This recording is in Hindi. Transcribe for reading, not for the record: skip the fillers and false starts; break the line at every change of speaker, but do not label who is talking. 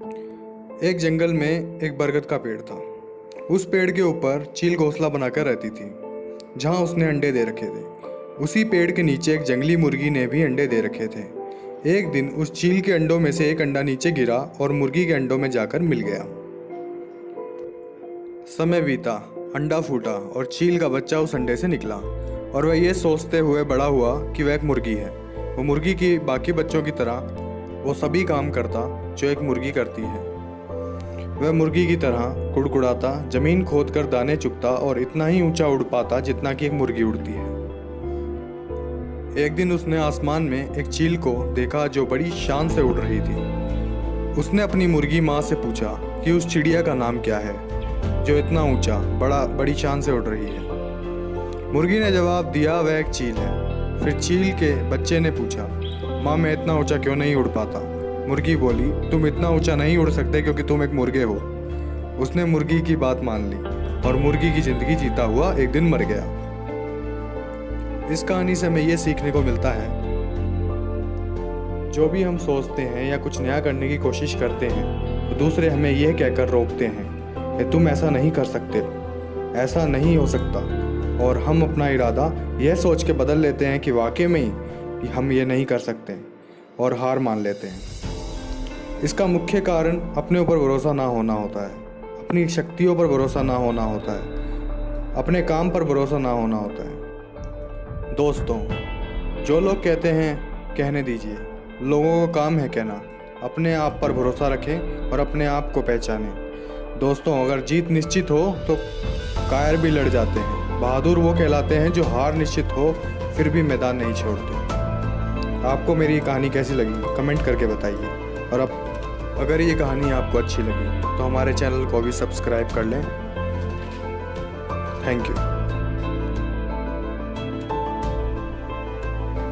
एक जंगल में एक बरगद का पेड़ था। उस पेड़ के ऊपर चील घोंसला बनाकर रहती थी, जहाँ उसने अंडे दे रखे थे। उसी पेड़ के नीचे एक जंगली मुर्गी ने भी अंडे दे रखे थे। एक दिन उस चील के अंडों में से एक अंडा नीचे गिरा और मुर्गी के अंडों में जाकर मिल गया। समय बीता, अंडा फूटा और चील का बच्चा उस अंडे से निकला और वह ये सोचते हुए बड़ा हुआ कि वह एक मुर्गी है। वो मुर्गी की बाकी बच्चों की तरह वो सभी काम करता जो एक मुर्गी करती है। वह मुर्गी की तरह कुड़कुड़ाता, जमीन खोदकर दाने चुगता और इतना ही ऊंचा उड़ पाता जितना कि एक मुर्गी उड़ती है। एक दिन उसने आसमान में एक चील को देखा जो बड़ी शान से उड़ रही थी। उसने अपनी मुर्गी माँ से पूछा कि उस चिड़िया का नाम क्या है जो इतना ऊंचा बड़ी शान से उड़ रही है। मुर्गी ने जवाब दिया, वह एक चील है। फिर चील के बच्चे ने पूछा, माँ मैं इतना ऊंचा क्यों नहीं उड़ पाता? मुर्गी बोली, तुम इतना ऊंचा नहीं उड़ सकते क्योंकि तुम एक मुर्गे हो। उसने मुर्गी की बात मान ली और मुर्गी की जिंदगी जीता हुआ एक दिन मर गया। इस कहानी से हमें यह सीखने को मिलता है, जो भी हम सोचते हैं या कुछ नया करने की कोशिश करते हैं तो दूसरे हमें यह कहकर रोकते हैं कि तुम ऐसा नहीं कर सकते, ऐसा नहीं हो सकता, और हम अपना इरादा यह सोच के बदल लेते हैं कि वाकई में ही हम ये नहीं कर सकते और हार मान लेते हैं। इसका मुख्य कारण अपने ऊपर भरोसा ना होना होता है, अपनी शक्तियों पर भरोसा ना होना होता है, अपने काम पर भरोसा ना होना होता है। दोस्तों, जो लोग कहते हैं कहने दीजिए, लोगों का काम है कहना। अपने आप पर भरोसा रखें और अपने आप को पहचानें। दोस्तों, अगर जीत निश्चित हो तो कायर भी लड़ जाते हैं। बहादुर वो कहलाते हैं जो हार निश्चित हो फिर भी मैदान नहीं छोड़ते। आपको मेरी कहानी कैसी लगी कमेंट करके बताइए, और अब अगर ये कहानी आपको अच्छी लगी तो हमारे चैनल को भी सब्सक्राइब कर लें। Thank you.